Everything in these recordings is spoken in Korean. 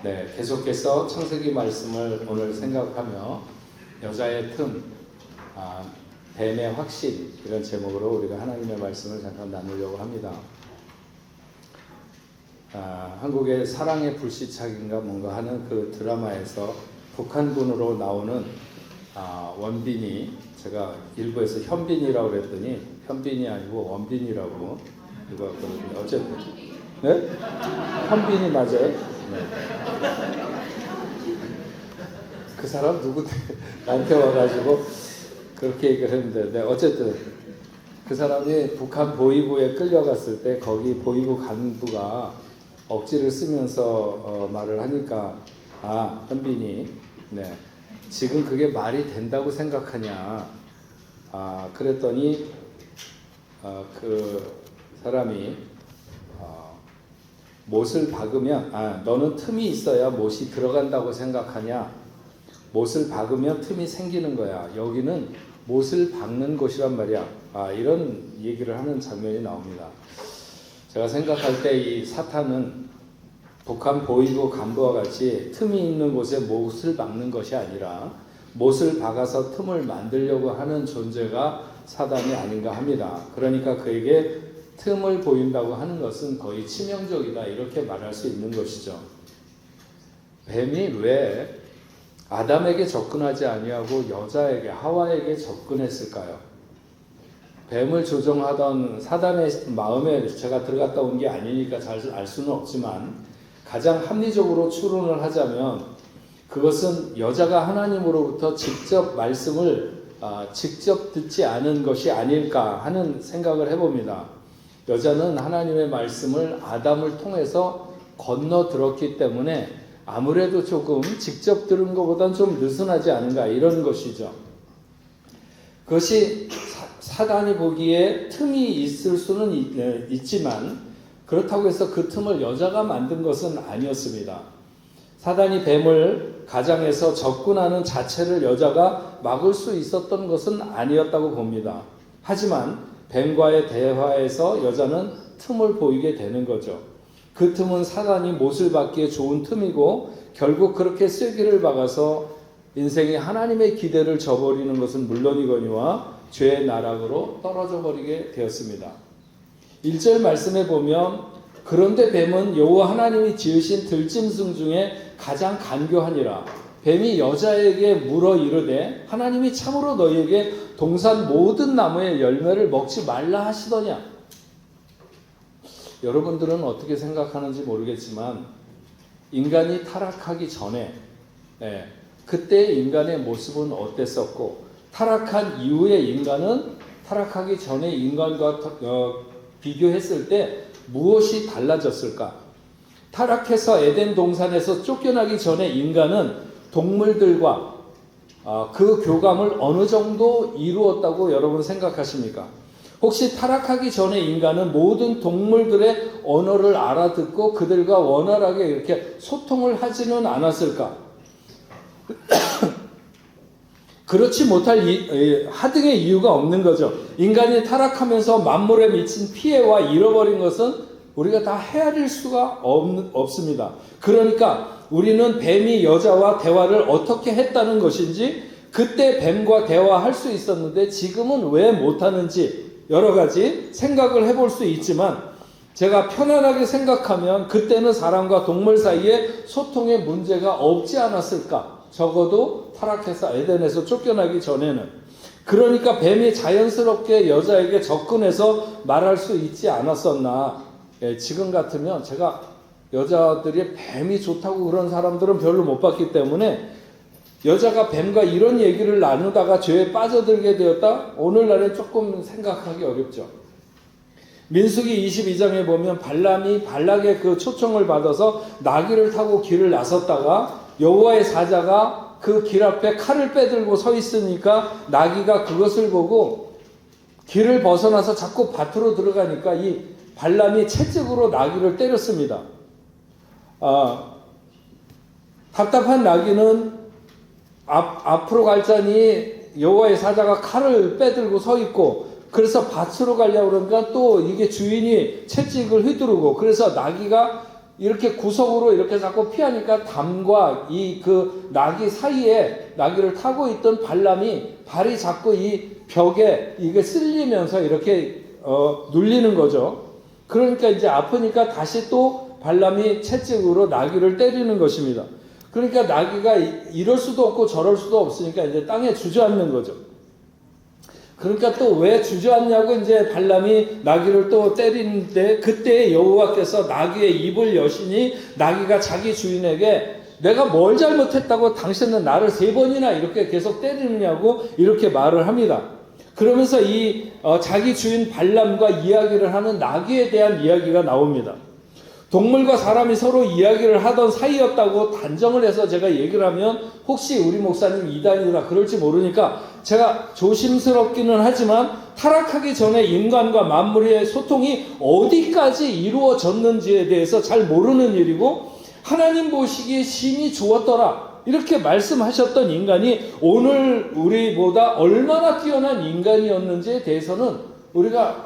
네, 계속해서 창세기 말씀을 오늘 생각하며 여자의 틈, 뱀의 확신 이런 제목으로 우리가 하나님의 말씀을 잠깐 나누려고 합니다. 한국의 사랑의 불시착인가 뭔가 하는 그 드라마에서 북한군으로 나오는 원빈이, 제가 일부에서 현빈이라고 그랬더니 현빈이 아니고 원빈이라고 이거 같거든요. 어쨌든 네? 현빈이 맞아요? 네. 그 사람 누구 나한테 와가지고 그렇게 얘기를 했는데, 네, 어쨌든 그 사람이 북한 보위부에 끌려갔을 때 거기 보위부 간부가 억지를 쓰면서 말을 하니까 현빈이, 네, 지금 그게 말이 된다고 생각하냐, 그랬더니 그 사람이 못을 박으면 너는 틈이 있어야 못이 들어간다고 생각하냐, 못을 박으면 틈이 생기는 거야, 여기는 못을 박는 곳이란 말이야, 이런 얘기를 하는 장면이 나옵니다. 제가 생각할 때 이 사탄은 북한 보위부 간부와 같이 틈이 있는 곳에 못을 박는 것이 아니라 못을 박아서 틈을 만들려고 하는 존재가 사단이 아닌가 합니다. 그러니까 그에게 틈을 보인다고 하는 것은 거의 치명적이다, 이렇게 말할 수 있는 것이죠. 뱀이 왜 아담에게 접근하지 아니하고 여자에게, 하와에게 접근했을까요? 뱀을 조종하던 사단의 마음에 제가 들어갔다 온 게 아니니까 잘 알 수는 없지만, 가장 합리적으로 추론을 하자면 그것은 여자가 하나님으로부터 직접 말씀을 직접 듣지 않은 것이 아닐까 하는 생각을 해봅니다. 여자는 하나님의 말씀을 아담을 통해서 건너 들었기 때문에 아무래도 조금 직접 들은 것보다는 좀 느슨하지 않은가, 이런 것이죠. 그것이 사단이 보기에 틈이 있을 수는 있지만 그렇다고 해서 그 틈을 여자가 만든 것은 아니었습니다. 사단이 뱀을 가장해서 접근하는 자체를 여자가 막을 수 있었던 것은 아니었다고 봅니다. 하지만 뱀과의 대화에서 여자는 틈을 보이게 되는 거죠. 그 틈은 사단이 못을 받기에 좋은 틈이고, 결국 그렇게 쐐기를 박아서 인생이 하나님의 기대를 저버리는 것은 물론이거니와 죄의 나락으로 떨어져 버리게 되었습니다. 1절 말씀에 보면, 그런데 뱀은 여호와 하나님이 지으신 들짐승 중에 가장 간교하니라. 뱀이 여자에게 물어 이르되 하나님이 참으로 너희에게 동산 모든 나무의 열매를 먹지 말라 하시더냐. 여러분들은 어떻게 생각하는지 모르겠지만 인간이 타락하기 전에 그때 인간의 모습은 어땠었고, 타락한 이후의 인간은 타락하기 전에 인간과 비교했을 때 무엇이 달라졌을까? 타락해서 에덴 동산에서 쫓겨나기 전에 인간은 동물들과 그 교감을 어느 정도 이루었다고 여러분 생각하십니까? 혹시 타락하기 전에 인간은 모든 동물들의 언어를 알아듣고 그들과 원활하게 이렇게 소통을 하지는 않았을까? 그렇지 못할 하등의 이유가 없는 거죠. 인간이 타락하면서 만물에 미친 피해와 잃어버린 것은 우리가 다 헤아릴 수가 없습니다. 그러니까 우리는 뱀이 여자와 대화를 어떻게 했다는 것인지, 그때 뱀과 대화할 수 있었는데 지금은 왜 못하는지 여러 가지 생각을 해볼 수 있지만, 제가 편안하게 생각하면 그때는 사람과 동물 사이에 소통에 문제가 없지 않았을까? 적어도 타락해서 에덴에서 쫓겨나기 전에는. 그러니까 뱀이 자연스럽게 여자에게 접근해서 말할 수 있지 않았었나. 지금 같으면, 제가 여자들이 뱀이 좋다고 그런 사람들은 별로 못 봤기 때문에 여자가 뱀과 이런 얘기를 나누다가 죄에 빠져들게 되었다? 오늘날에 조금 생각하기 어렵죠. 민수기 22장에 보면 발람이 발락의 그 초청을 받아서 나귀를 타고 길을 나섰다가 여호와의 사자가 그 길 앞에 칼을 빼들고 서 있으니까 나귀가 그것을 보고 길을 벗어나서 자꾸 밭으로 들어가니까 이 발람이 채찍으로 나귀를 때렸습니다. 답답한 나귀는 앞으로 갈 자니 여호와의 사자가 칼을 빼들고 서 있고, 그래서 밭으로 가려고 그러니까 또 이게 주인이 채찍을 휘두르고, 그래서 나귀가 이렇게 구석으로 이렇게 자꾸 피하니까 담과 이 그 나귀 사이에 나귀를 타고 있던 발람이 발이 자꾸 이 벽에 이게 쓸리면서 이렇게 눌리는 거죠. 그러니까 이제 아프니까 다시 또 발람이 채찍으로 나귀를 때리는 것입니다. 그러니까 나귀가 이럴 수도 없고 저럴 수도 없으니까 이제 땅에 주저앉는 거죠. 그러니까 또 왜 주저앉냐고 이제 발람이 나귀를 또 때리는데, 그때 여호와께서 나귀의 입을 여시니 나귀가 자기 주인에게 내가 뭘 잘못했다고 당신은 나를 3번이나 이렇게 계속 때리느냐고 이렇게 말을 합니다. 그러면서 이 자기 주인 발람과 이야기를 하는 나귀에 대한 이야기가 나옵니다. 동물과 사람이 서로 이야기를 하던 사이였다고 단정을 해서 제가 얘기를 하면 혹시 우리 목사님 이단이다 그럴지 모르니까 제가 조심스럽기는 하지만 타락하기 전에 인간과 만물의 소통이 어디까지 이루어졌는지에 대해서 잘 모르는 일이고, 하나님 보시기에 심히 좋았더라 이렇게 말씀하셨던 인간이 오늘 우리보다 얼마나 뛰어난 인간이었는지에 대해서는 우리가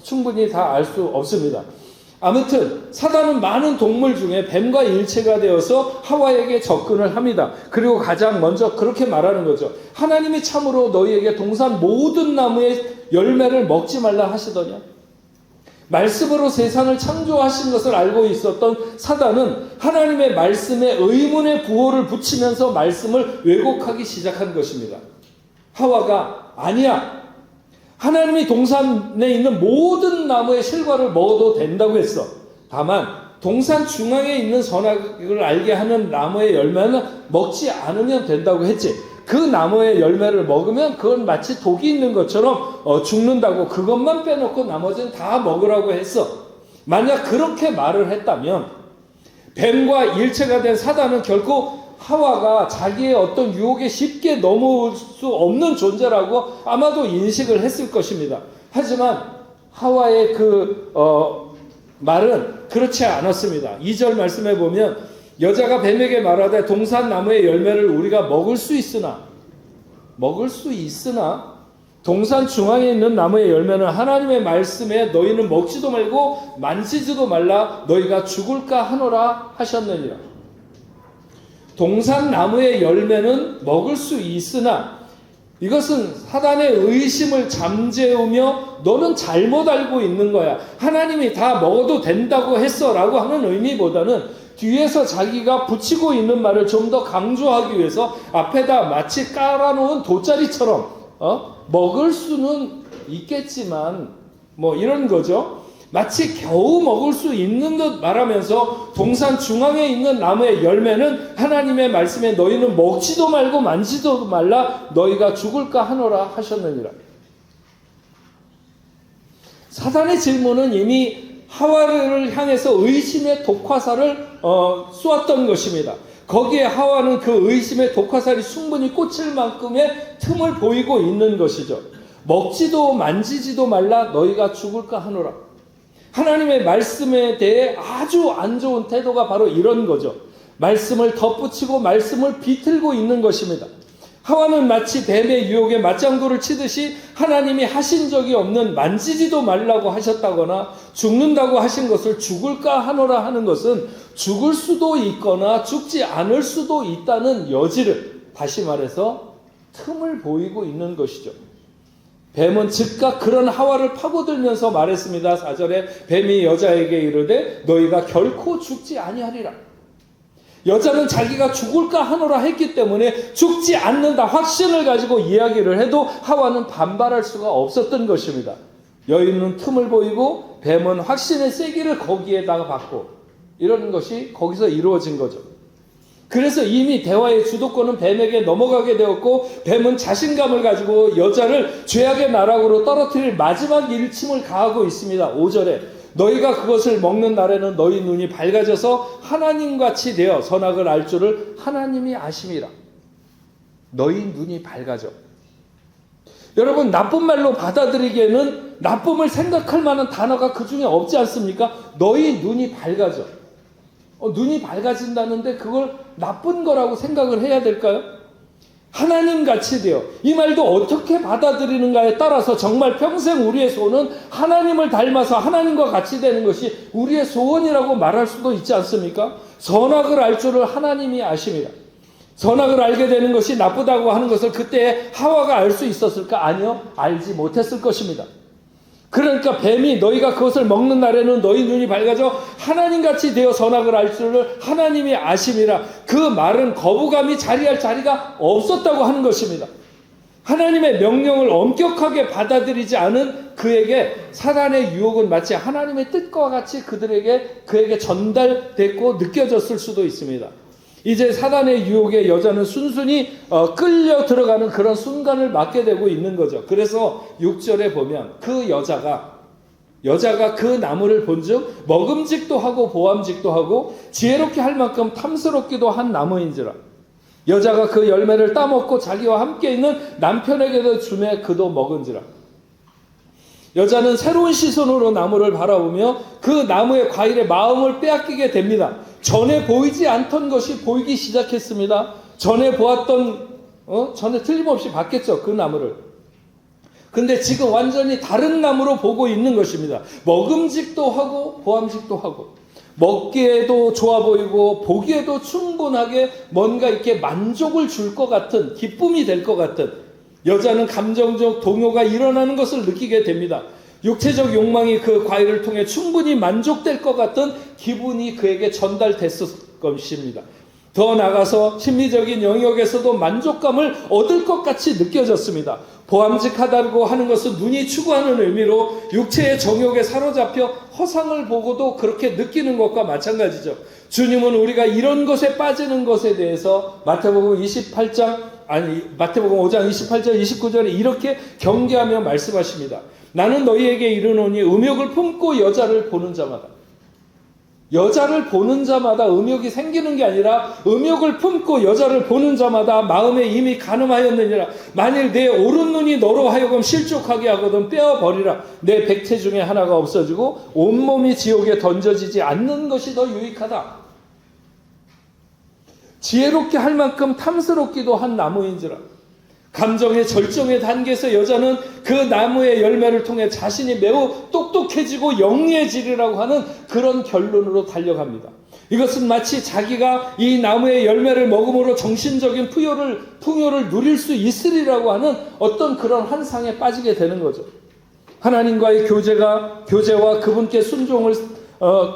충분히 다 알 수 없습니다. 아무튼 사단은 많은 동물 중에 뱀과 일체가 되어서 하와에게 접근을 합니다. 그리고 가장 먼저 그렇게 말하는 거죠. 하나님이 참으로 너희에게 동산 모든 나무의 열매를 먹지 말라 하시더냐. 말씀으로 세상을 창조하신 것을 알고 있었던 사단은 하나님의 말씀에 의문의 부호를 붙이면서 말씀을 왜곡하기 시작한 것입니다. 하와가 아니야, 하나님이 동산에 있는 모든 나무의 실과를 먹어도 된다고 했어. 다만 동산 중앙에 있는 선악을 알게 하는 나무의 열매는 먹지 않으면 된다고 했지. 그 나무의 열매를 먹으면 그건 마치 독이 있는 것처럼 죽는다고, 그것만 빼놓고 나머지는 다 먹으라고 했어. 만약 그렇게 말을 했다면 뱀과 일체가 된 사단은 결코 하와가 자기의 어떤 유혹에 쉽게 넘어올 수 없는 존재라고 아마도 인식을 했을 것입니다. 하지만 하와의 그 말은 그렇지 않았습니다. 2절 말씀에 보면 여자가 뱀에게 말하되 동산 나무의 열매를 우리가 먹을 수 있으나 동산 중앙에 있는 나무의 열매는 하나님의 말씀에 너희는 먹지도 말고 만지지도 말라 너희가 죽을까 하노라 하셨느니라. 동산 나무의 열매는 먹을 수 있으나 이것은 사단의 의심을 잠재우며 너는 잘못 알고 있는 거야, 하나님이 다 먹어도 된다고 했어 라고 하는 의미보다는 뒤에서 자기가 붙이고 있는 말을 좀 더 강조하기 위해서 앞에다 마치 깔아놓은 돗자리처럼 먹을 수는 있겠지만 뭐 이런 거죠. 마치 겨우 먹을 수 있는 듯 말하면서 동산 중앙에 있는 나무의 열매는 하나님의 말씀에 너희는 먹지도 말고 만지도 말라 너희가 죽을까 하노라 하셨느니라. 사단의 질문은 이미 하와를 향해서 의심의 독화살을 쏘았던 것입니다. 거기에 하와는 그 의심의 독화살이 충분히 꽂힐 만큼의 틈을 보이고 있는 것이죠. 먹지도 만지지도 말라 너희가 죽을까 하노라. 하나님의 말씀에 대해 아주 안 좋은 태도가 바로 이런 거죠. 말씀을 덧붙이고 말씀을 비틀고 있는 것입니다. 하와는 마치 뱀의 유혹에 맞장구를 치듯이 하나님이 하신 적이 없는 만지지도 말라고 하셨다거나 죽는다고 하신 것을 죽을까 하노라 하는 것은 죽을 수도 있거나 죽지 않을 수도 있다는 여지를, 다시 말해서 틈을 보이고 있는 것이죠. 뱀은 즉각 그런 하와를 파고들면서 말했습니다. 4절에 뱀이 여자에게 이르되 너희가 결코 죽지 아니하리라. 여자는 자기가 죽을까 하노라 했기 때문에 죽지 않는다 확신을 가지고 이야기를 해도 하와는 반발할 수가 없었던 것입니다. 여인은 틈을 보이고 뱀은 확신의 세기를 거기에다가 받고, 이런 것이 거기서 이루어진 거죠. 그래서 이미 대화의 주도권은 뱀에게 넘어가게 되었고 뱀은 자신감을 가지고 여자를 죄악의 나락으로 떨어뜨릴 마지막 일침을 가하고 있습니다. 5절에 너희가 그것을 먹는 날에는 너희 눈이 밝아져서 하나님같이 되어 선악을 알 줄을 하나님이 아심이라. 너희 눈이 밝아져. 여러분, 나쁜 말로 받아들이기에는 나쁨을 생각할 만한 단어가 그 중에 없지 않습니까? 너희 눈이 밝아져. 눈이 밝아진다는데 그걸 나쁜 거라고 생각을 해야 될까요? 하나님 같이 되어. 이 말도 어떻게 받아들이는가에 따라서 정말 평생 우리의 소원은 하나님을 닮아서 하나님과 같이 되는 것이 우리의 소원이라고 말할 수도 있지 않습니까? 선악을 알 줄을 하나님이 아십니다. 선악을 알게 되는 것이 나쁘다고 하는 것을 그때 하와가 알 수 있었을까? 아니요, 알지 못했을 것입니다. 그러니까 뱀이 너희가 그것을 먹는 날에는 너희 눈이 밝아져 하나님같이 되어 선악을 알 줄을 하나님이 아심이라. 그 말은 거부감이 자리할 자리가 없었다고 하는 것입니다. 하나님의 명령을 엄격하게 받아들이지 않은 그에게 사단의 유혹은 마치 하나님의 뜻과 같이 그에게 전달됐고 느껴졌을 수도 있습니다. 이제 사단의 유혹에 여자는 순순히 끌려 들어가는 그런 순간을 맞게 되고 있는 거죠. 그래서 6절에 보면 그 여자가 그 나무를 본즉 먹음직도 하고 보암직도 하고 지혜롭게 할 만큼 탐스럽기도 한 나무인지라. 여자가 그 열매를 따먹고 자기와 함께 있는 남편에게도 주매 그도 먹은지라. 여자는 새로운 시선으로 나무를 바라보며 그 나무의 과일에 마음을 빼앗기게 됩니다. 전에 보이지 않던 것이 보이기 시작했습니다. 전에 보았던 전에 틀림없이 봤겠죠, 그 나무를. 근데 지금 완전히 다른 나무로 보고 있는 것입니다. 먹음직도 하고 보암직도 하고 먹기에도 좋아 보이고 보기에도 충분하게 뭔가 이렇게 만족을 줄 것 같은, 기쁨이 될 것 같은, 여자는 감정적 동요가 일어나는 것을 느끼게 됩니다. 육체적 욕망이 그 과일을 통해 충분히 만족될 것 같은 기분이 그에게 전달됐을 것입니다. 더 나아가서 심리적인 영역에서도 만족감을 얻을 것 같이 느껴졌습니다. 보암직하다고 하는 것은 눈이 추구하는 의미로 육체의 정욕에 사로잡혀 허상을 보고도 그렇게 느끼는 것과 마찬가지죠. 주님은 우리가 이런 것에 빠지는 것에 대해서 마태복음 5장 28절 29절에 이렇게 경계하며 말씀하십니다. 나는 너희에게 이르노니 음욕을 품고 여자를 보는 자마다 음욕이 생기는 게 아니라 음욕을 품고 여자를 보는 자마다 마음에 이미 간음하였느니라. 만일 내 오른 눈이 너로 하여금 실족하게 하거든 빼어버리라. 내 백체 중에 하나가 없어지고 온몸이 지옥에 던져지지 않는 것이 더 유익하다. 지혜롭게 할 만큼 탐스럽기도 한 나무인지라. 감정의 절정의 단계에서 여자는 그 나무의 열매를 통해 자신이 매우 똑똑해지고 영리해지리라고 하는 그런 결론으로 달려갑니다. 이것은 마치 자기가 이 나무의 열매를 먹음으로 정신적인 풍요를 누릴 수 있으리라고 하는 어떤 그런 환상에 빠지게 되는 거죠. 하나님과의 교제와 그분께 순종을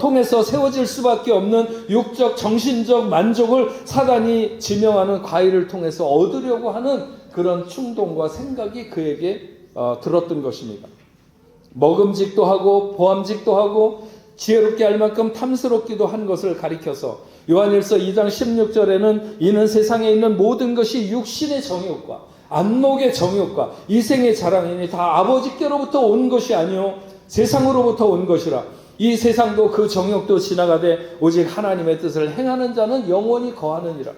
통해서 세워질 수밖에 없는 육적, 정신적 만족을 사단이 지명하는 과일을 통해서 얻으려고 하는 그런 충동과 생각이 그에게 들었던 것입니다. 먹음직도 하고 보암직도 하고 지혜롭게 할 만큼 탐스럽기도 한 것을 가리켜서 요한일서 2장 16절에는 이는 세상에 있는 모든 것이 육신의 정욕과 안목의 정욕과 이생의 자랑이니 다 아버지께로부터 온 것이 아니요 세상으로부터 온 것이라. 이 세상도 그 정욕도 지나가되 오직 하나님의 뜻을 행하는 자는 영원히 거하느니라.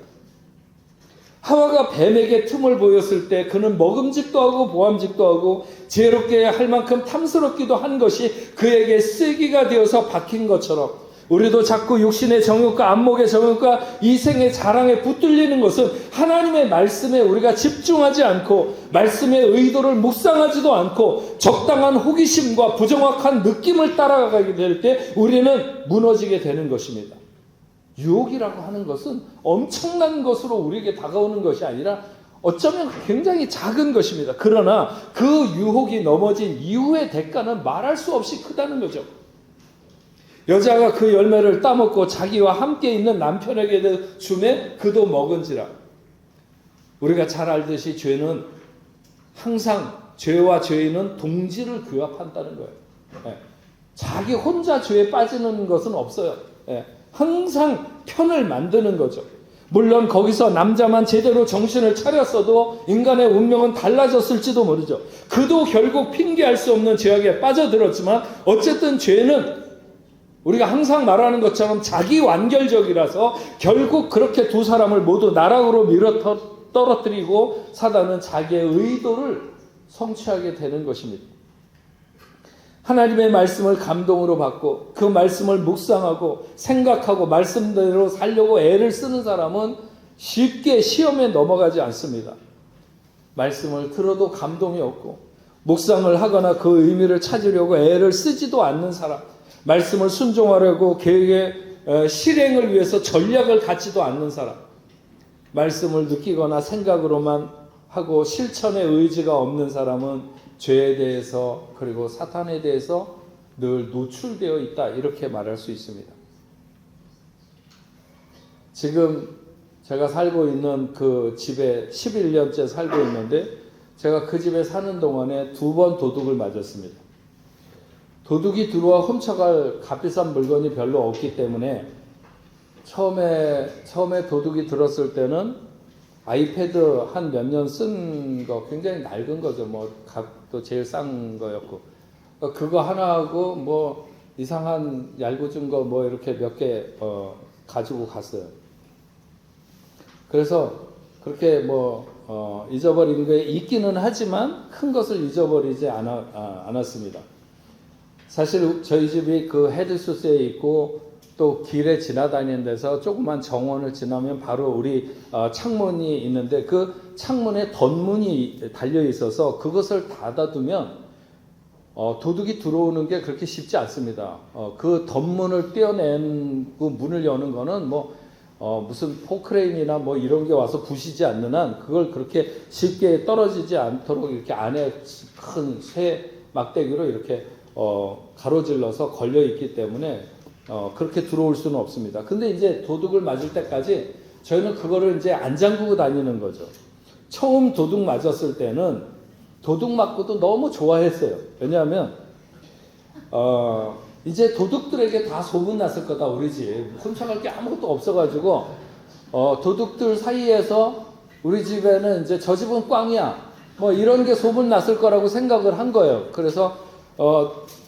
하와가 뱀에게 틈을 보였을 때 그는 먹음직도 하고 보암직도 하고 지혜롭게 할 만큼 탐스럽기도 한 것이 그에게 쓰기가 되어서 박힌 것처럼 우리도 자꾸 육신의 정욕과 안목의 정욕과 이생의 자랑에 붙들리는 것은 하나님의 말씀에 우리가 집중하지 않고 말씀의 의도를 묵상하지도 않고 적당한 호기심과 부정확한 느낌을 따라가게 될 때 우리는 무너지게 되는 것입니다. 유혹이라고 하는 것은 엄청난 것으로 우리에게 다가오는 것이 아니라 어쩌면 굉장히 작은 것입니다. 그러나 그 유혹이 넘어진 이후의 대가는 말할 수 없이 크다는 거죠. 여자가 그 열매를 따먹고 자기와 함께 있는 남편에게 주매 그도 먹은지라. 우리가 잘 알듯이 죄는 항상 죄와 죄인은 동질을 규합한다는 거예요. 자기 혼자 죄에 빠지는 것은 없어요. 항상 편을 만드는 거죠. 물론 거기서 남자만 제대로 정신을 차렸어도 인간의 운명은 달라졌을지도 모르죠. 그도 결국 핑계할 수 없는 죄악에 빠져들었지만 어쨌든 죄는 우리가 항상 말하는 것처럼 자기 완결적이라서 결국 그렇게 두 사람을 모두 나락으로 밀어 떨어뜨리고 사단은 자기의 의도를 성취하게 되는 것입니다. 하나님의 말씀을 감동으로 받고 그 말씀을 묵상하고 생각하고 말씀대로 살려고 애를 쓰는 사람은 쉽게 시험에 넘어가지 않습니다. 말씀을 들어도 감동이 없고 묵상을 하거나 그 의미를 찾으려고 애를 쓰지도 않는 사람, 말씀을 순종하려고 계획의 실행을 위해서 전략을 갖지도 않는 사람, 말씀을 느끼거나 생각으로만 하고 실천의 의지가 없는 사람은 죄에 대해서 그리고 사탄에 대해서 늘 노출되어 있다, 이렇게 말할 수 있습니다. 지금 제가 살고 있는 그 집에 11년째 살고 있는데, 제가 그 집에 사는 동안에 2번 도둑을 맞았습니다. 도둑이 들어와 훔쳐갈 값비싼 물건이 별로 없기 때문에 처음에 도둑이 들었을 때는 아이패드 한 몇 년 쓴 거, 굉장히 낡은 거죠. 뭐 값도 제일 싼 거였고, 그거 하나하고 뭐 이상한 얄궂은 거 뭐 이렇게 몇 개 가지고 갔어요. 그래서 그렇게 잊어버린 게 있기는 하지만 큰 것을 잊어버리지 않았습니다. 사실 저희 집이 그 헤드소스에 있고 또 길에 지나다니는 데서 조그만 정원을 지나면 바로 우리 창문이 있는데, 그 창문에 덧문이 달려 있어서 그것을 닫아두면 도둑이 들어오는 게 그렇게 쉽지 않습니다. 그 덧문을 떼어내고 문을 여는 거는 무슨 포크레인이나 뭐 이런 게 와서 부시지 않는 한 그걸 그렇게 쉽게 떨어지지 않도록 이렇게 안에 큰 쇠 막대기로 이렇게 가로질러서 걸려 있기 때문에 그렇게 들어올 수는 없습니다. 근데 이제 도둑을 맞을 때까지 저희는 그거를 이제 안 잠그고 다니는 거죠. 처음 도둑 맞았을 때는 도둑 맞고도 너무 좋아했어요. 왜냐하면 이제 도둑들에게 다 소문났을 거다, 우리 집. 훔쳐갈 게 아무것도 없어가지고, 도둑들 사이에서 우리 집에는 이제 저 집은 꽝이야, 뭐 이런 게 소문났을 거라고 생각을 한 거예요. 그래서,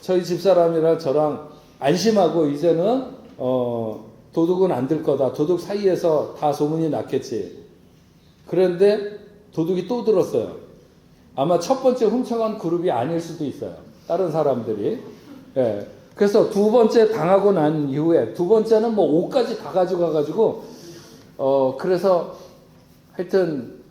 저희 집사람이랑 저랑 안심하고 이제는, 도둑은 안 들 거다. 도둑 사이에서 다 소문이 났겠지. 그런데 도둑이 또 들었어요. 아마 첫 번째 훔쳐간 그룹이 아닐 수도 있어요. 다른 사람들이. 예. 그래서 2번째 당하고 난 이후에 2번째는 뭐 옷까지 다 가져가가지고 그래서 하여튼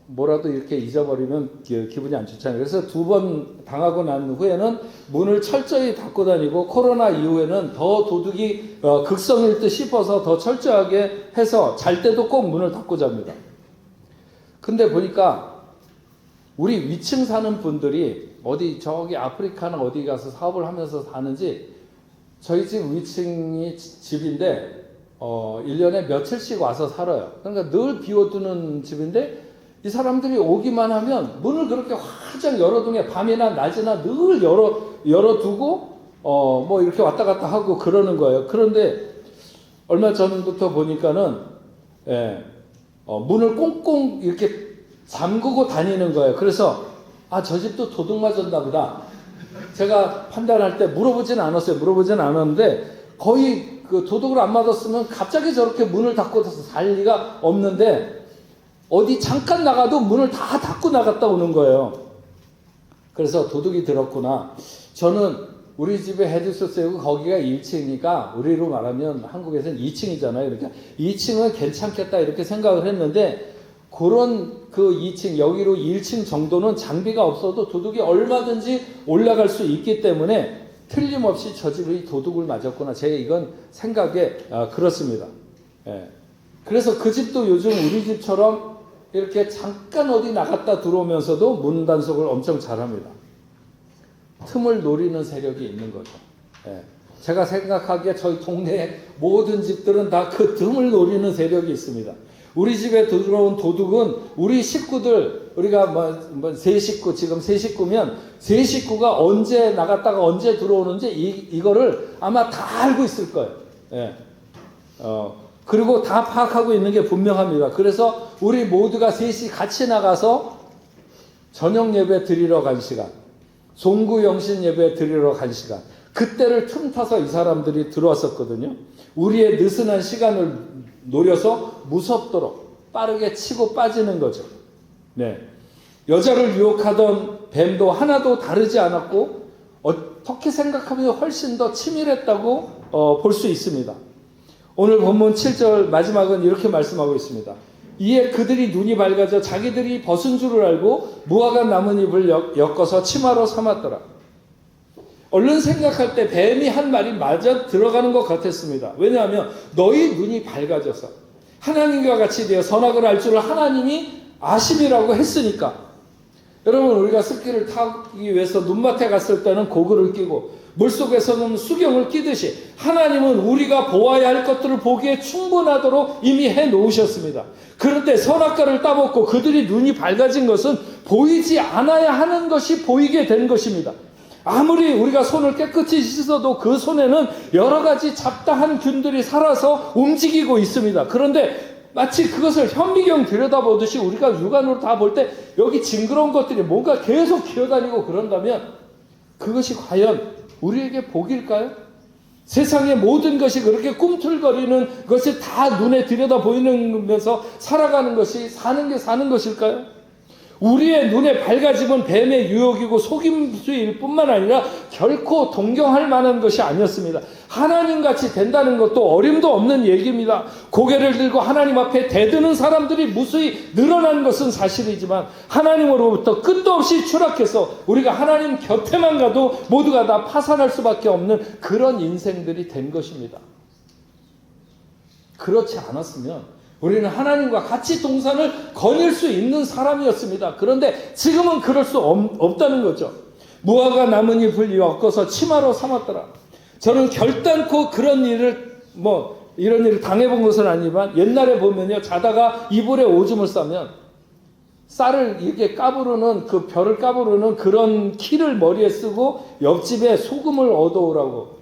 뭐라도 이렇게 잊어버리면 기분이 안 좋잖아요. 그래서 2번 당하고 난 후에는 문을 철저히 닫고 다니고, 코로나 이후에는 더 도둑이 극성일 듯 싶어서 더 철저하게 해서 잘 때도 꼭 문을 닫고 잡니다. 근데 보니까 우리 위층 사는 분들이 어디 저기 아프리카나 어디 가서 사업을 하면서 사는지, 저희 집 위층이 집인데 1년에 며칠씩 와서 살아요. 그러니까 늘 비워두는 집인데, 이 사람들이 오기만 하면 문을 그렇게 활짝 열어두게, 밤이나 낮이나 늘 열어두고 뭐 이렇게 왔다 갔다 하고 그러는 거예요. 그런데 얼마 전부터 보니까는 문을 꽁꽁 이렇게 잠그고 다니는 거예요. 그래서 저 집도 도둑 맞았나 보다. 제가 판단할 때 물어보진 않았는데 거의 그 도둑을 안 맞았으면 갑자기 저렇게 문을 닫고 살 리가 없는데, 어디 잠깐 나가도 문을 다 닫고 나갔다 오는 거예요. 그래서 도둑이 들었구나. 저는 우리 집에 헤드소스고 거기가 1층이니까 우리로 말하면 한국에서는 2층이잖아요. 그러니까 2층은 괜찮겠다 이렇게 생각을 했는데, 그런 그 2층, 여기로 1층 정도는 장비가 없어도 도둑이 얼마든지 올라갈 수 있기 때문에 틀림없이 저 집이 도둑을 맞았구나. 제 이건 생각에 그렇습니다. 그래서 그 집도 요즘 우리 집처럼 이렇게 잠깐 어디 나갔다 들어오면서도 문 단속을 엄청 잘합니다. 틈을 노리는 세력이 있는 거죠. 제가 생각하기에 저희 동네 모든 집들은 다 그 틈을 노리는 세력이 있습니다. 우리 집에 들어온 도둑은 우리 식구들, 우리가 세 식구, 지금 세 식구면 세 식구가 언제 나갔다가 언제 들어오는지 이거를 아마 다 알고 있을 거예요. 그리고 다 파악하고 있는 게 분명합니다. 그래서 우리 모두가 셋이 같이 나가서 저녁 예배 드리러 간 시간, 송구 영신 예배 드리러 간 시간, 그때를 틈타서 이 사람들이 들어왔었거든요. 우리의 느슨한 시간을 노려서 무섭도록 빠르게 치고 빠지는 거죠. 여자를 유혹하던 뱀도 하나도 다르지 않았고, 어떻게 생각하면 훨씬 더 치밀했다고 볼 수 있습니다. 오늘 본문 7절 마지막은 이렇게 말씀하고 있습니다. 이에 그들이 눈이 밝아져 자기들이 벗은 줄을 알고 무화과 나뭇잎을 엮어서 치마로 삼았더라. 얼른 생각할 때 뱀이 한 말이 맞아 들어가는 것 같았습니다. 왜냐하면 너희 눈이 밝아져서 하나님과 같이 되어 선악을 알 줄을 하나님이 아심이라고 했으니까. 여러분, 우리가 습기를 타기 위해서 눈밭에 갔을 때는 고글을 끼고 물속에서는 수경을 끼듯이 하나님은 우리가 보아야 할 것들을 보기에 충분하도록 이미 해놓으셨습니다. 그런데 선악과를 따먹고 그들이 눈이 밝아진 것은 보이지 않아야 하는 것이 보이게 된 것입니다. 아무리 우리가 손을 깨끗이 씻어도 그 손에는 여러 가지 잡다한 균들이 살아서 움직이고 있습니다. 그런데 마치 그것을 현미경 들여다보듯이 우리가 육안으로 다 볼 때 여기 징그러운 것들이 뭔가 계속 기어다니고 그런다면 그것이 과연 우리에게 복일까요? 세상의 모든 것이 그렇게 꿈틀거리는 것이 다 눈에 들여다 보이면서 살아가는 것이 사는 것일까요? 우리의 눈에 밝아짐은 뱀의 유혹이고 속임수일 뿐만 아니라 결코 동경할 만한 것이 아니었습니다. 하나님같이 된다는 것도 어림도 없는 얘기입니다. 고개를 들고 하나님 앞에 대드는 사람들이 무수히 늘어난 것은 사실이지만 하나님으로부터 끝도 없이 추락해서 우리가 하나님 곁에만 가도 모두가 다 파산할 수밖에 없는 그런 인생들이 된 것입니다. 그렇지 않았으면 우리는 하나님과 같이 동산을 거닐 수 있는 사람이었습니다. 그런데 지금은 그럴 수 없다는 거죠. 무화과 나뭇잎을 엮어서 치마로 삼았더라. 저는 결단코 그런 일을 이런 일을 당해본 것은 아니지만 옛날에 보면요, 자다가 이불에 오줌을 싸면 쌀을 이렇게 까부르는 그 벼를 까부르는 그런 키를 머리에 쓰고 옆집에 소금을 얻어오라고.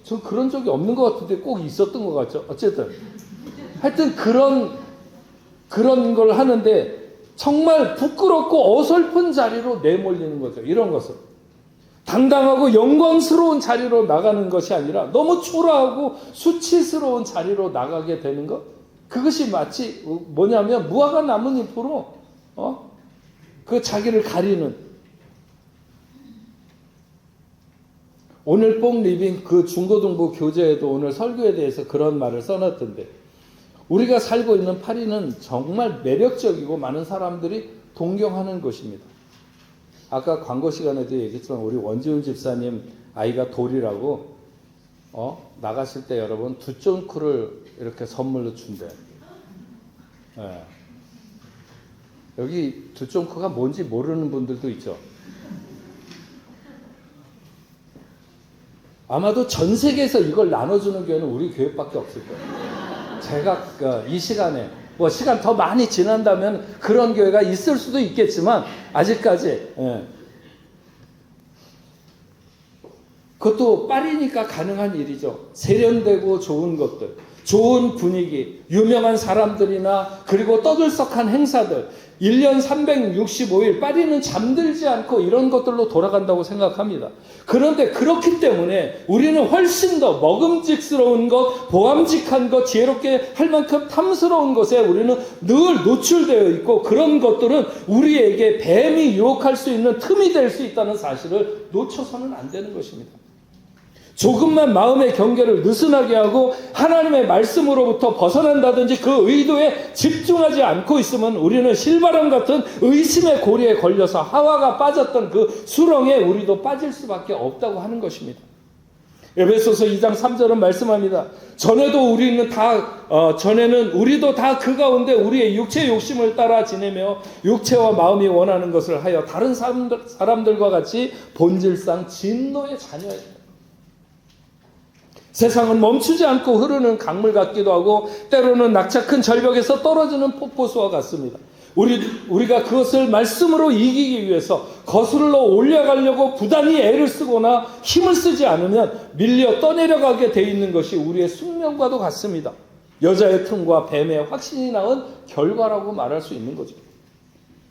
전 그런 적이 없는 것 같은데 꼭 있었던 것 같죠. 어쨌든 하여튼 그런 걸 하는데 정말 부끄럽고 어설픈 자리로 내몰리는 거죠. 이런 것을. 당당하고 영광스러운 자리로 나가는 것이 아니라 너무 초라하고 수치스러운 자리로 나가게 되는 것. 그것이 마치 뭐냐면 무화과 나뭇잎으로 그 자기를 가리는. 오늘 뽕 리빙 그 중고등부 교재에도 오늘 설교에 대해서 그런 말을 써놨던데, 우리가 살고 있는 파리는 정말 매력적이고 많은 사람들이 동경하는 곳입니다. 아까 광고 시간에도 얘기했지만 우리 원지훈 집사님 아이가 돌이라고 나가실 때 여러분 두쫑크를 이렇게 선물로 준대요. 네. 여기 두쫑크가 뭔지 모르는 분들도 있죠. 아마도 전 세계에서 이걸 나눠주는 교회는 우리 교회밖에 없을 거예요. 제가 이 시간에 시간 더 많이 지난다면 그런 교회가 있을 수도 있겠지만 아직까지 그것도 파리니까 가능한 일이죠. 세련되고 좋은 것들, 좋은 분위기, 유명한 사람들이나 그리고 떠들썩한 행사들, 1년 365일 파리는 잠들지 않고 이런 것들로 돌아간다고 생각합니다. 그런데 그렇기 때문에 우리는 훨씬 더 먹음직스러운 것, 보암직한 것, 지혜롭게 할 만큼 탐스러운 것에 우리는 늘 노출되어 있고, 그런 것들은 우리에게 뱀이 유혹할 수 있는 틈이 될 수 있다는 사실을 놓쳐서는 안 되는 것입니다. 조금만 마음의 경계를 느슨하게 하고 하나님의 말씀으로부터 벗어난다든지 그 의도에 집중하지 않고 있으면 우리는 실바람 같은 의심의 고리에 걸려서 하와가 빠졌던 그 수렁에 우리도 빠질 수밖에 없다고 하는 것입니다. 에베소서 2장 3절은 말씀합니다. 전에는 우리도 다 그 가운데 우리의 육체 욕심을 따라 지내며 육체와 마음이 원하는 것을 하여 다른 사람들과 같이 본질상 진노의 자녀입니다. 세상은 멈추지 않고 흐르는 강물 같기도 하고 때로는 낙차 큰 절벽에서 떨어지는 폭포수와 같습니다. 우리가 그것을 말씀으로 이기기 위해서 거슬러 올라가려고 부단히 애를 쓰거나 힘을 쓰지 않으면 밀려 떠내려가게 돼 있는 것이 우리의 숙명과도 같습니다. 여자의 틈과 뱀의 확신이 낳은 결과라고 말할 수 있는 거죠.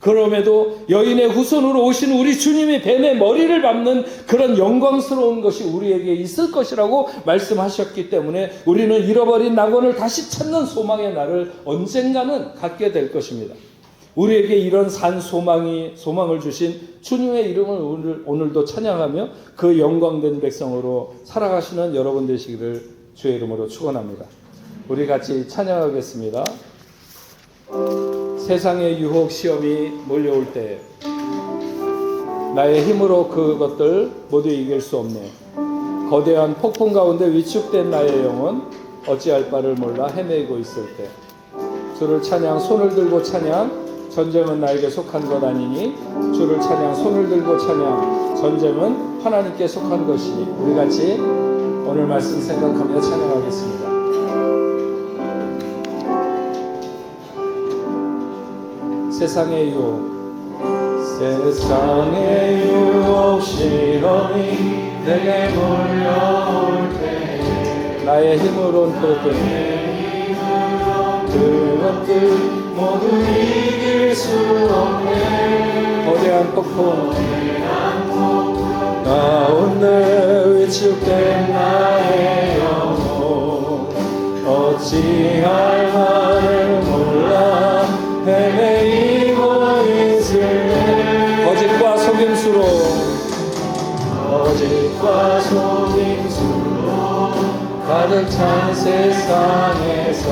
그럼에도 여인의 후손으로 오신 우리 주님이 뱀의 머리를 밟는 그런 영광스러운 것이 우리에게 있을 것이라고 말씀하셨기 때문에 우리는 잃어버린 낙원을 다시 찾는 소망의 날을 언젠가는 갖게 될 것입니다. 우리에게 이런 산 소망을 주신 주님의 이름을 오늘도 찬양하며 그 영광된 백성으로 살아가시는 여러분 되시기를 주의 이름으로 축원합니다. 우리 같이 찬양하겠습니다. 세상의 유혹 시험이 몰려올 때 나의 힘으로 그것들 모두 이길 수 없네. 거대한 폭풍 가운데 위축된 나의 영혼 어찌할 바를 몰라 헤매고 있을 때 주를 찬양, 손을 들고 찬양. 전쟁은 나에게 속한 것 아니니 주를 찬양, 손을 들고 찬양. 전쟁은 하나님께 속한 것이니. 우리 같이 오늘 말씀 생각하며 찬양하겠습니다. 세상의 유혹, 세상의 유혹 시험이 내게 몰려올 때 나의 힘으로는 그것들 모두 이길 수 없네. 거대한 폭풍 가운데 위축된 나의 영혼 어찌할 바를 몰라 헤매이고 있을래. 거짓과 속임수로 가득 찬 세상에서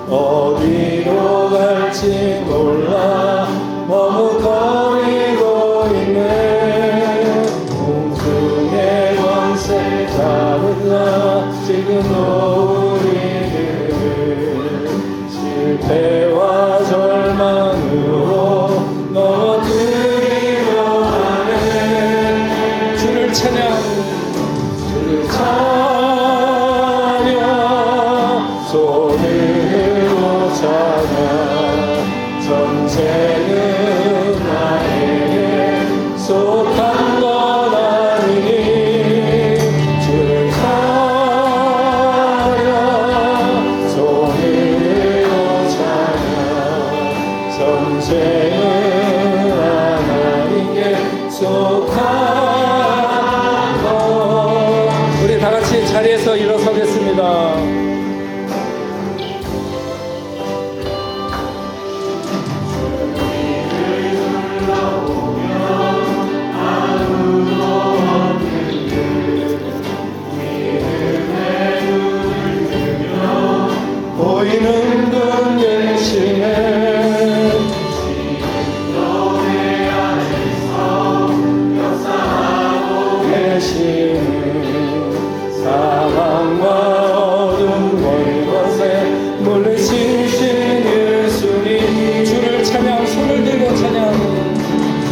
어디로 갈지 몰라 머뭇거리고 있네. 공중의 권세 잡으라 지금 우리를 실패와 절망으로 넘어뜨리려 하네. 주를 찬양, 주를 찬양, 손을 전쟁은 나에게 속한 것 아니니 주를 찬양, 손을 들고 찬양. 전쟁은 하나님께 속한 것. 우리 다 같이 자리에서 일어서겠습니다. 보이는 분 계시네. 너의 안에서 역사하고 계시네. 사망과 어둠 권세 물리치신 예수님. 주를 찬양, 손을 들고 찬양.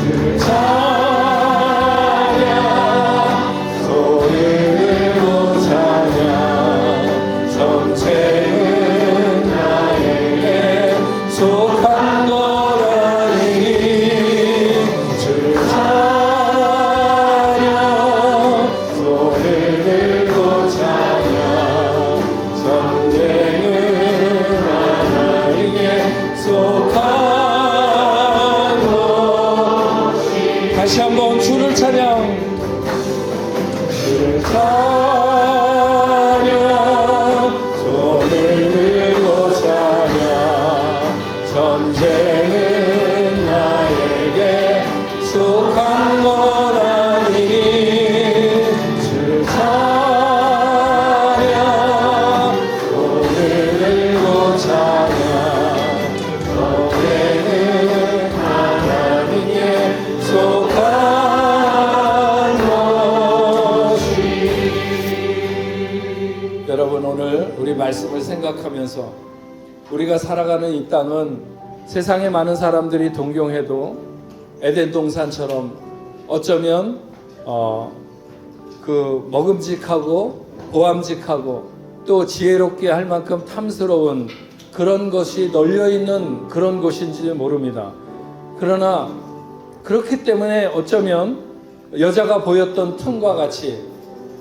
주를 찬양, 손을 들고 찬양. 전쟁은 나에게 속한 것 아니니 주를 찬양, 손을 들고 찬양. 전쟁은 하나님께 속한 것이. 다시 한번 주를 찬양, 주를 찬양, 손을 들고 찬양. 전쟁은 나에게 속한 것 아니니 주를 찬양, 손을 들고 찬양. 전쟁은 하나님께 속한 것이. 여러분, 오늘 우리 말씀을 생각하면서 우리가 살아가는 이 땅은 세상에 많은 사람들이 동경해도 에덴 동산처럼 어쩌면 그 먹음직하고 보암직하고 또 지혜롭게 할 만큼 탐스러운 그런 것이 널려있는 그런 곳인지 모릅니다. 그러나 그렇기 때문에 어쩌면 여자가 보였던 틈과 같이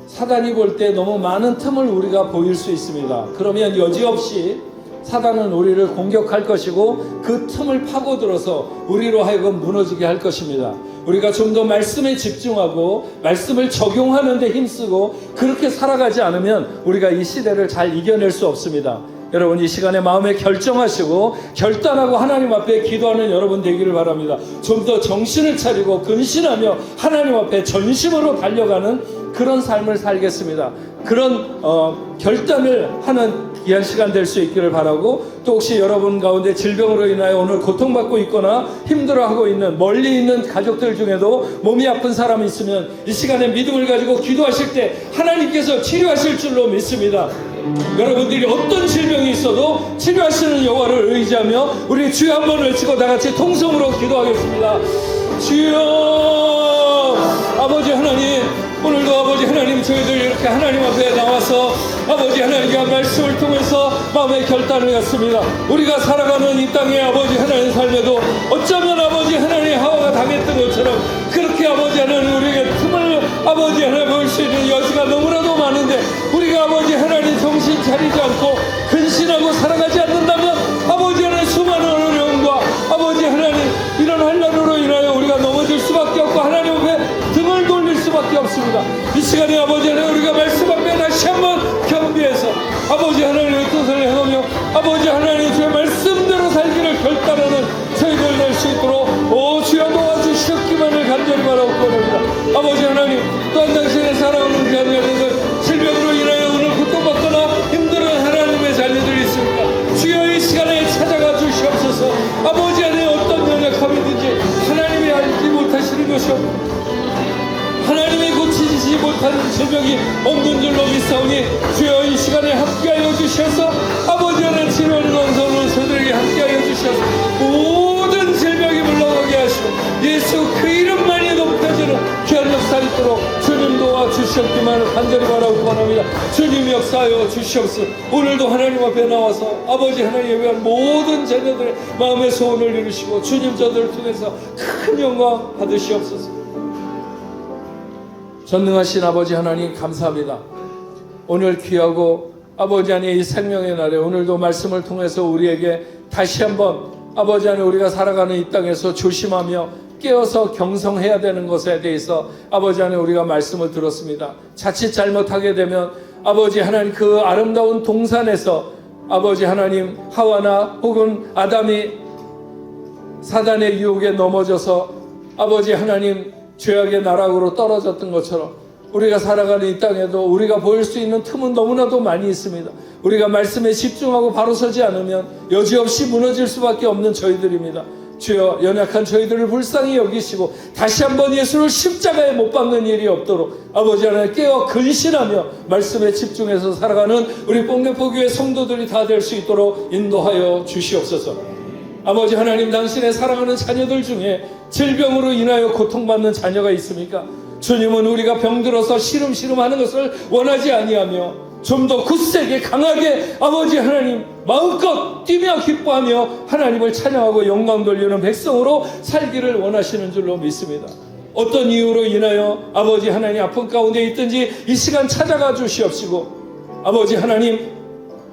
사단이 볼 때 너무 많은 틈을 우리가 보일 수 있습니다. 그러면 여지없이 사단은 우리를 공격할 것이고 그 틈을 파고들어서 우리로 하여금 무너지게 할 것입니다. 우리가 좀 더 말씀에 집중하고 말씀을 적용하는 데 힘쓰고 그렇게 살아가지 않으면 우리가 이 시대를 잘 이겨낼 수 없습니다. 여러분, 이 시간에 마음에 결정하시고 결단하고 하나님 앞에 기도하는 여러분 되기를 바랍니다. 좀 더 정신을 차리고 근신하며 하나님 앞에 전심으로 달려가는 그런 삶을 살겠습니다. 그런 결단을 하는 귀한 시간 될 수 있기를 바라고, 또 혹시 여러분 가운데 질병으로 인하여 오늘 고통받고 있거나 힘들어하고 있는 멀리 있는 가족들 중에도 몸이 아픈 사람이 있으면 이 시간에 믿음을 가지고 기도하실 때 하나님께서 치료하실 줄로 믿습니다. 여러분들이 어떤 질병이 있어도 치료하시는 여호와를 의지하며 우리 주여 한번 외치고 다같이 통성으로 기도하겠습니다. 주여, 아버지 하나님, 오늘도 아버지 하나님, 저희들 이렇게 하나님 앞에 나와서 아버지 하나님과 말씀을 통해서 마음의 결단을 갖습니다. 우리가 살아가는 이 땅에 아버지 하나님 삶에도 어쩌면 아버지 하나님 하와가 당했던 것처럼 그렇게 아버지 하나님 우리에게 틈을 아버지 하나님 볼 수 있는 여지가 너무나도 많은데, 우리가 아버지 하나님 정신 차리지 않고 근신하고 살아가지 않는다면 아버지 하나님 수많은 어려움과 아버지 하나님 이런 환난으로 인하여 우리가 넘어질 수밖에 없고 하나님 앞에 등을 돌릴 수밖에 없습니다. 이 시간에 아버지 하나님 우리가 말씀 앞에 다시 한번 겸비해서 아버지 하나님의 뜻을 행하며 아버지 하나님 주의 말씀대로 살기를 결단하는 저희들 될 수 있도록 주여 도와주시옵기만을 간절히 바라고 원합니다. 아버지 하나님, 또한 당신의 사랑하는 귀한 자녀들, 질병으로 인하여 오늘 고통받거나 힘들어하는 하나님의 자녀들이 있습니다. 주여 이 시간에 찾아가 주시옵소서. 아버지 안에 어떤 연약함이든지 하나님이 알지 못하시는 것이 없고 하나님이 고치지 못하는 질병이 없는 줄로 믿사오니 주여 이 시간에 함께하여 주셔서 아버지 하나님 치료하는 원성을 저들에게 함께하여 주셔서 모든 질병이 물러가게 하시고 예수 그 이름만이 높여지는 귀한 역사 있도록 주님 도와주시옵기만을 간절히 바라고 원합니다. 주님 역사하여 주시옵소서. 오늘도 하나님 앞에 나와서 아버지 하나님에 위한 모든 자녀들의 마음의 소원을 이루시고 주님 저들을 통해서 큰 영광 받으시옵소서. 전능하신 아버지 하나님 감사합니다. 오늘 귀하고 아버지 하나님 이 생명의 날에 오늘도 말씀을 통해서 우리에게 다시 한번 아버지 하나님 우리가 살아가는 이 땅에서 조심하며 깨어서 경성해야 되는 것에 대해서 아버지 하나님 우리가 말씀을 들었습니다. 자칫 잘못하게 되면 아버지 하나님 그 아름다운 동산에서 아버지 하나님 하와나 혹은 아담이 사단의 유혹에 넘어져서 아버지 하나님 죄악의 나락으로 떨어졌던 것처럼 우리가 살아가는 이 땅에도 우리가 보일 수 있는 틈은 너무나도 많이 있습니다. 우리가 말씀에 집중하고 바로 서지 않으면 여지없이 무너질 수밖에 없는 저희들입니다. 주여 연약한 저희들을 불쌍히 여기시고 다시 한번 예수를 십자가에 못 박는 일이 없도록 아버지 하나님 깨어 근신하며 말씀에 집중해서 살아가는 우리 뽕대포교회 성도들이 다 될 수 있도록 인도하여 주시옵소서. 아버지 하나님, 당신의 사랑하는 자녀들 중에 질병으로 인하여 고통받는 자녀가 있습니까? 주님은 우리가 병들어서 시름시름하는 것을 원하지 아니하며 좀 더 굳세게 강하게 아버지 하나님 마음껏 뛰며 기뻐하며 하나님을 찬양하고 영광 돌리는 백성으로 살기를 원하시는 줄로 믿습니다. 어떤 이유로 인하여 아버지 하나님 아픈 가운데 있든지 이 시간 찾아가 주시옵시고 아버지 하나님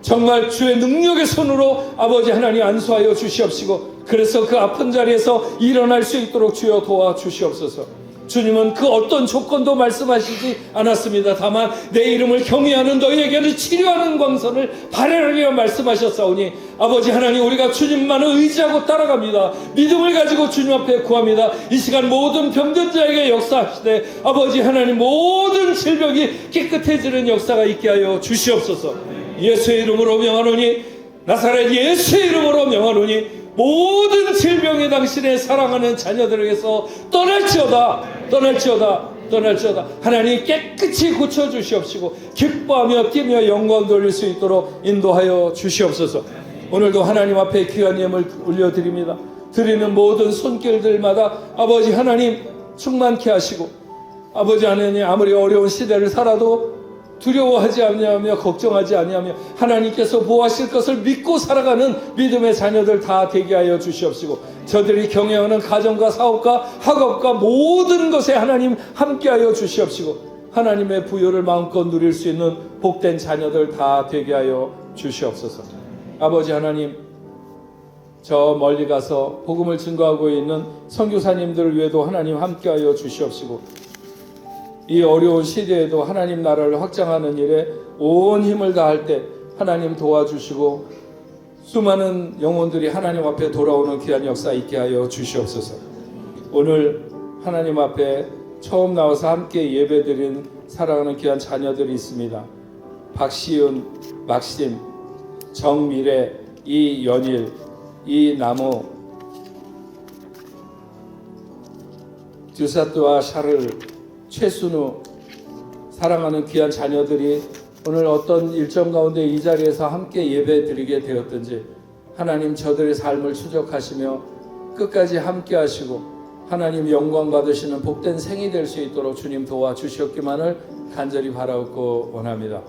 정말 주의 능력의 손으로 아버지 하나님 안수하여 주시옵시고 그래서 그 아픈 자리에서 일어날 수 있도록 주여 도와주시옵소서. 주님은 그 어떤 조건도 말씀하시지 않았습니다. 다만 내 이름을 경외하는 너희에게는 치료하는 광선을 발현하리라 말씀하셨사오니 아버지 하나님 우리가 주님만을 의지하고 따라갑니다. 믿음을 가지고 주님 앞에 구합니다. 이 시간 모든 병든 자에게 역사하시되 아버지 하나님 모든 질병이 깨끗해지는 역사가 있게 하여 주시옵소서. 예수의 이름으로 명하노니 나사렛 예수의 이름으로 명하노니 모든 질병이 당신의 사랑하는 자녀들에게서 떠날지어다. 하나님 깨끗이 고쳐주시옵시고 기뻐하며 뛰며 영광 돌릴 수 있도록 인도하여 주시옵소서. 오늘도 하나님 앞에 귀한 예물 올려드립니다. 드리는 모든 손길들마다 아버지 하나님 충만케 하시고 아버지 하나님 아무리 어려운 시대를 살아도 두려워하지 아니하며 걱정하지 아니하며 하나님께서 보호하실 것을 믿고 살아가는 믿음의 자녀들 다 되게 하여 주시옵시고 저들이 경영하는 가정과 사업과 학업과 모든 것에 하나님 함께하여 주시옵시고 하나님의 부요를 마음껏 누릴 수 있는 복된 자녀들 다 되게 하여 주시옵소서. 아버지 하나님 저 멀리 가서 복음을 증거하고 있는 선교사님들 외에도 하나님 함께하여 주시옵시고 이 어려운 시대에도 하나님 나라를 확장하는 일에 온 힘을 다할 때 하나님 도와주시고 수많은 영혼들이 하나님 앞에 돌아오는 귀한 역사 있게 하여 주시옵소서. 오늘 하나님 앞에 처음 나와서 함께 예배드린 사랑하는 귀한 자녀들이 있습니다. 박시윤, 막심, 정미래, 이연일, 이나무, 듀사트와 샤를, 최순우, 사랑하는 귀한 자녀들이 오늘 어떤 일정 가운데 이 자리에서 함께 예배 드리게 되었든지 하나님 저들의 삶을 추적하시며 끝까지 함께 하시고 하나님 영광 받으시는 복된 생이 될 수 있도록 주님 도와주시옵기만을 간절히 바라옵고 원합니다.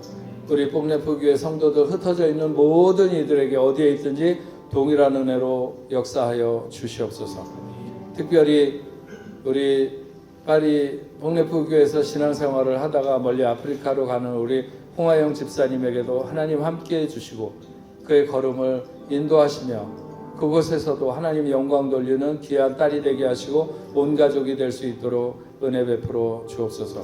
우리 복래포교회 성도들 흩어져 있는 모든 이들에게 어디에 있든지 동일한 은혜로 역사하여 주시옵소서. 특별히 우리 파리 복래포교회에서 신앙생활을 하다가 멀리 아프리카로 가는 우리 홍하영 집사님에게도 하나님 함께해 주시고 그의 걸음을 인도하시며 그곳에서도 하나님 영광 돌리는 귀한 딸이 되게 하시고 온 가족이 될 수 있도록 은혜 베풀어 주옵소서.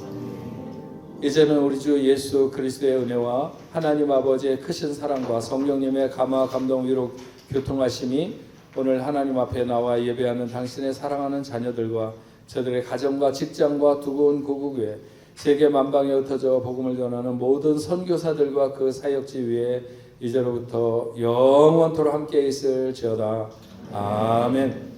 이제는 우리 주 예수 그리스도의 은혜와 하나님 아버지의 크신 사랑과 성령님의 감화 감동 위로 교통하심이 오늘 하나님 앞에 나와 예배하는 당신의 사랑하는 자녀들과 저들의 가정과 직장과 두고 온 고국에 세계 만방에 흩어져 복음을 전하는 모든 선교사들과 그 사역지 위에 이제로부터 영원토록 함께 있을지어다. 아멘.